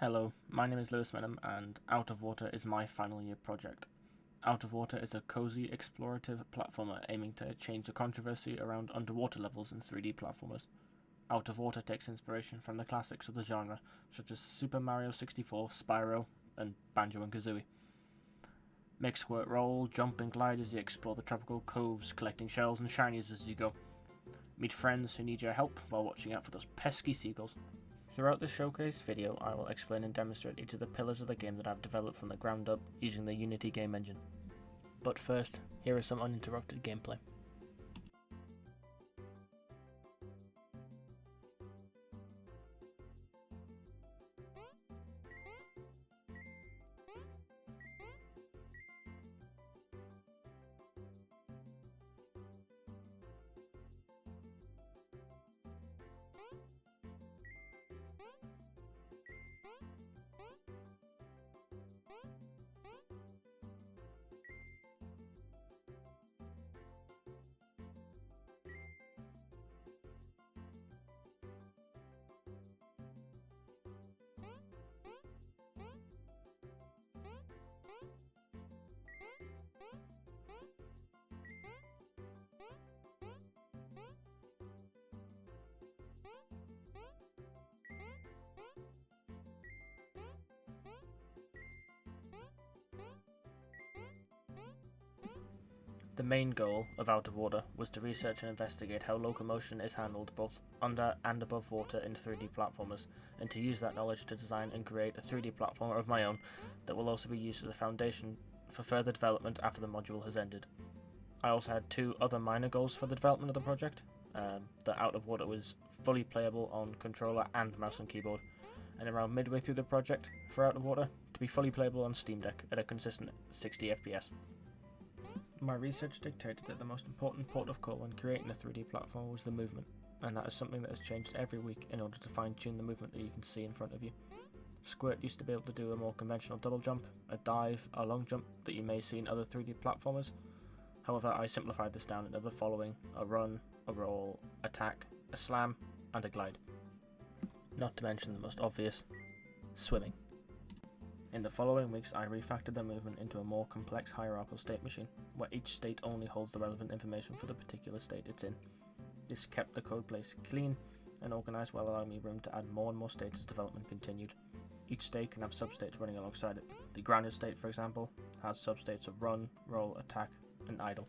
Hello, my name is Lewis Menham, and Out of Water is my final year project. Out of Water is a cozy, explorative platformer aiming to change the controversy around underwater levels in 3D platformers. Out of Water takes inspiration from the classics of the genre, such as Super Mario 64, Spyro, and Banjo and Kazooie. Make squirt roll, jump and glide as you explore the tropical coves, collecting shells and shinies as you go. Meet friends who need your help while watching out for those pesky seagulls. Throughout this showcase video, I will explain and demonstrate each of the pillars of the game that I've developed from the ground up using the Unity game engine. But first, here is some uninterrupted gameplay. The main goal of Out of Water was to research and investigate how locomotion is handled both under and above water in 3D platformers, and to use that knowledge to design and create a 3D platformer of my own that will also be used as a foundation for further development after the module has ended. I also had two other minor goals for the development of the project. That Out of Water was fully playable on controller and mouse and keyboard, and around midway through the project for Out of Water to be fully playable on Steam Deck at a consistent 60 FPS. My research dictated that the most important port of call when creating a 3D platform was the movement, and that is something that has changed every week in order to fine-tune the movement that you can see in front of you. Squirt used to be able to do a more conventional double jump, a dive, a long jump that you may see in other 3D platformers. However, I simplified this down into the following: a run, a roll, attack, a slam, and a glide. Not to mention the most obvious, swimming. In the following weeks, I refactored the movement into a more complex hierarchical state machine, where each state only holds the relevant information for the particular state it's in. This kept the code base clean and organised while allowing me room to add more and more states as development continued. Each state can have substates running alongside it. The grounded state, for example, has substates of run, roll, attack, and idle.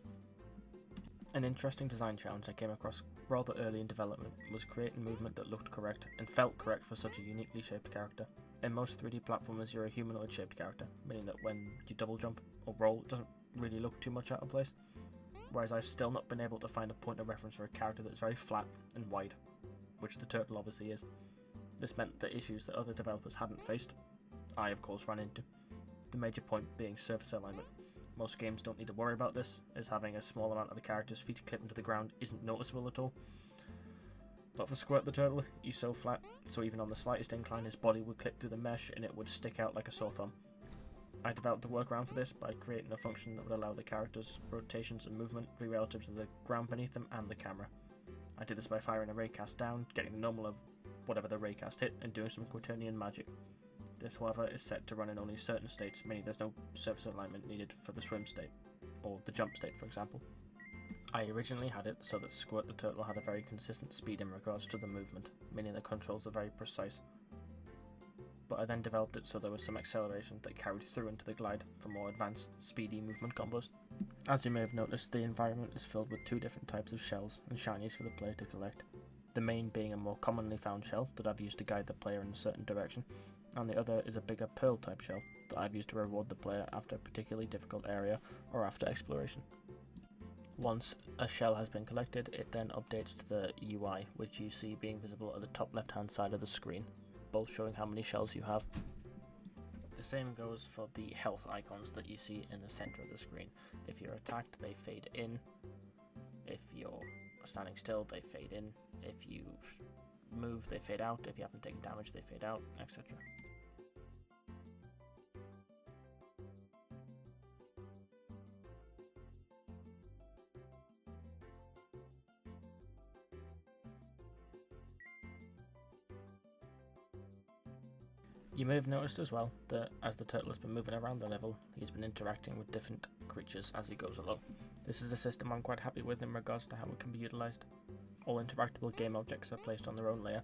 An interesting design challenge I came across rather early in development was creating movement that looked correct and felt correct for such a uniquely shaped character. In most 3D platformers, you're a humanoid shaped character, meaning that when you double jump or roll, it doesn't really look too much out of place. Whereas I've still not been able to find a point of reference for a character that's very flat and wide, which the turtle obviously is. This meant that issues that other developers hadn't faced, I of course ran into. The major point being surface alignment. Most games don't need to worry about this, as having a small amount of the character's feet clip into the ground isn't noticeable at all. But for Squirt the Turtle, he's so flat, so even on the slightest incline his body would clip through the mesh and it would stick out like a sore thumb. I developed a workaround for this by creating a function that would allow the character's rotations and movement to be relative to the ground beneath them and the camera. I did this by firing a raycast down, getting the normal of whatever the raycast hit, and doing some quaternion magic. This, however, is set to run in only certain states, meaning there's no surface alignment needed for the swim state, or the jump state for example. I originally had it so that Squirt the Turtle had a very consistent speed in regards to the movement, meaning the controls are very precise. But I then developed it so there was some acceleration that carried through into the glide for more advanced, speedy movement combos. As you may have noticed, the environment is filled with two different types of shells and shinies for the player to collect. The main being a more commonly found shell that I've used to guide the player in a certain direction, and the other is a bigger pearl type shell that I've used to reward the player after a particularly difficult area or after exploration. Once a shell has been collected, it then updates to the UI, which you see being visible at the top left hand side of the screen, both showing how many shells you have. The same goes for the health icons that you see in the center of the screen. If you're attacked, they fade in. If you're standing still, they fade in. If you move, they fade out. If you haven't taken damage, they fade out, etc. You may have noticed as well that as the turtle has been moving around the level, he's been interacting with different creatures as he goes along. This is a system I'm quite happy with in regards to how it can be utilised. All interactable game objects are placed on their own layer,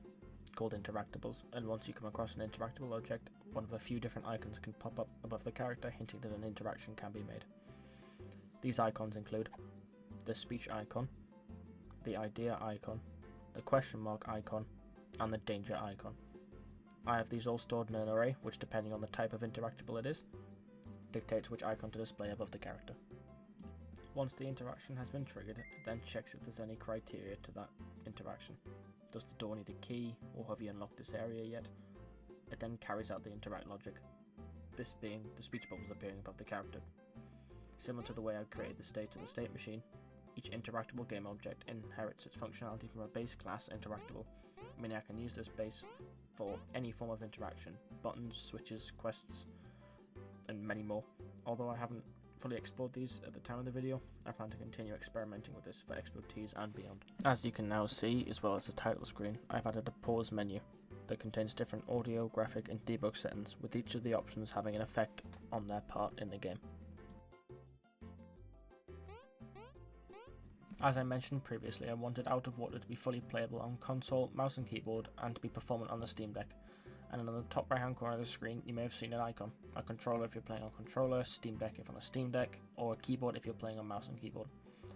called interactables, and once you come across an interactable object, one of a few different icons can pop up above the character hinting that an interaction can be made. These icons include the speech icon, the idea icon, the question mark icon, and the danger icon. I have these all stored in an array, which depending on the type of interactable it is, dictates which icon to display above the character. Once the interaction has been triggered, it then checks if there's any criteria to that interaction. Does the door need a key, or have you unlocked this area yet? It then carries out the interact logic, this being the speech bubbles appearing above the character. Similar to the way I created the state in the state machine, each interactable game object inherits its functionality from a base class interactable, meaning I can use this base for any form of interaction, buttons, switches, quests, and many more. Although I haven't fully explored these at the time of the video, I plan to continue experimenting with this for expertise and beyond. As you can now see, as well as the title screen, I've added a pause menu that contains different audio, graphic and debug settings, with each of the options having an effect on their part in the game. As I mentioned previously, I wanted Out of Water to be fully playable on console, mouse and keyboard, and to be performant on the Steam Deck. And on the top right hand corner of the screen you may have seen an icon, a controller if you're playing on controller, Steam Deck if on a Steam Deck, or a keyboard if you're playing on mouse and keyboard.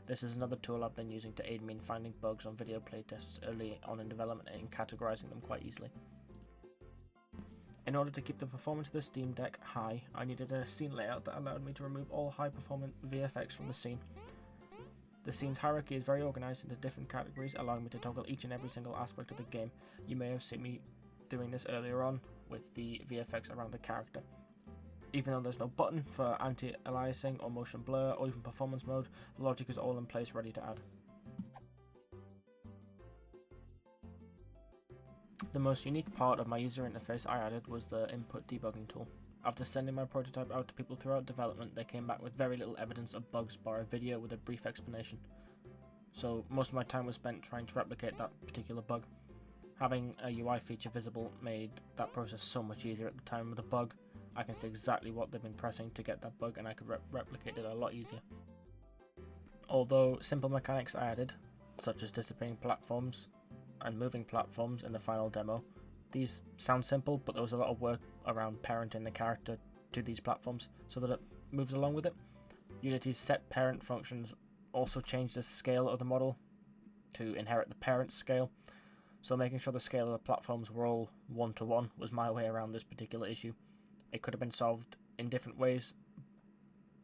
This is another tool I've been using to aid me in finding bugs on video playtests early on in development and in categorizing them quite easily. In order to keep the performance of the Steam Deck high, I needed a scene layout that allowed me to remove all high performance VFX from the scene. The scene's hierarchy is very organised into different categories, allowing me to toggle each and every single aspect of the game. You may have seen me doing this earlier on with the VFX around the character. Even though there's no button for anti-aliasing or motion blur or even performance mode, the logic is all in place ready to add. The most unique part of my user interface I added was the input debugging tool. After sending my prototype out to people throughout development, they came back with very little evidence of bugs bar a video with a brief explanation. So most of my time was spent trying to replicate that particular bug. Having a UI feature visible made that process so much easier at the time of the bug. I can see exactly what they've been pressing to get that bug and I could replicate it a lot easier. Although simple mechanics I added, such as disappearing platforms and moving platforms in the final demo, these sound simple, but there was a lot of work around parenting the character to these platforms so that it moves along with it. Unity's set parent functions also changed the scale of the model to inherit the parent scale, so making sure the scale of the platforms were all one-to-one was my way around this particular issue. It could have been solved in different ways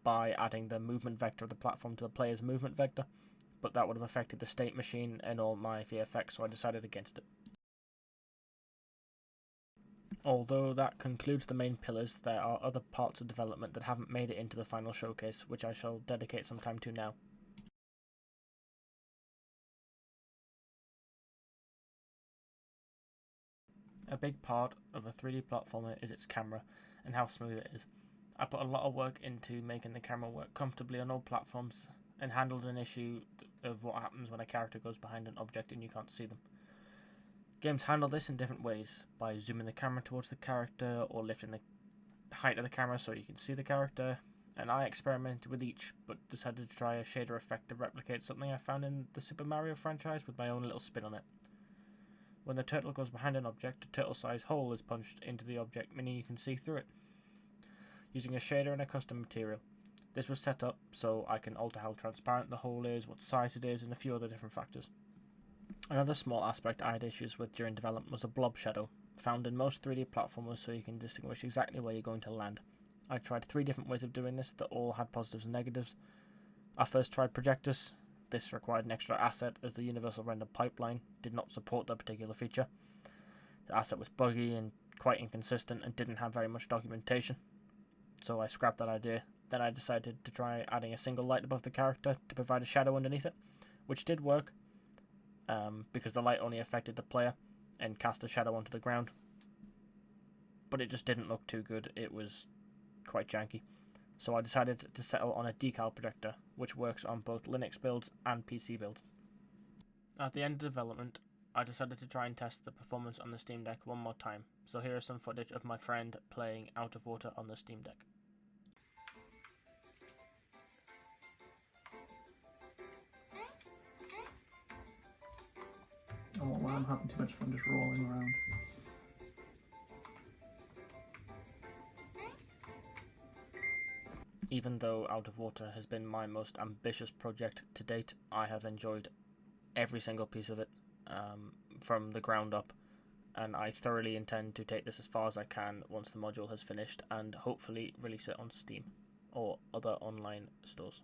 by adding the movement vector of the platform to the player's movement vector, but that would have affected the state machine and all my VFX, so I decided against it. Although that concludes the main pillars, there are other parts of development that haven't made it into the final showcase, which I shall dedicate some time to now. A big part of a 3D platformer is its camera and how smooth it is. I put a lot of work into making the camera work comfortably on all platforms and handled an issue of what happens when a character goes behind an object and you can't see them. Games handle this in different ways, by zooming the camera towards the character or lifting the height of the camera so you can see the character, and I experimented with each but decided to try a shader effect to replicate something I found in the Super Mario franchise with my own little spin on it. When the turtle goes behind an object, a turtle-sized hole is punched into the object, meaning you can see through it, using a shader and a custom material. This was set up so I can alter how transparent the hole is, what size it is, and a few other different factors. Another small aspect I had issues with during development was a blob shadow, found in most 3D platformers so you can distinguish exactly where you're going to land. I tried 3 different ways of doing this that all had positives and negatives. I first tried Projectus. This required an extra asset as the Universal Render pipeline did not support that particular feature. The asset was buggy and quite inconsistent and didn't have very much documentation, so I scrapped that idea. Then I decided to try adding a single light above the character to provide a shadow underneath it, which did work, because the light only affected the player and cast a shadow onto the ground. But it just didn't look too good, it was quite janky. So I decided to settle on a decal projector, which works on both Linux builds and PC builds. At the end of development, I decided to try and test the performance on the Steam Deck one more time, so here is some footage of my friend playing Out of Water on the Steam Deck. Oh wow, I'm having too much fun just rolling around. Even though Out of Water has been my most ambitious project to date, I have enjoyed every single piece of it from the ground up, and I thoroughly intend to take this as far as I can once the module has finished and hopefully release it on Steam or other online stores.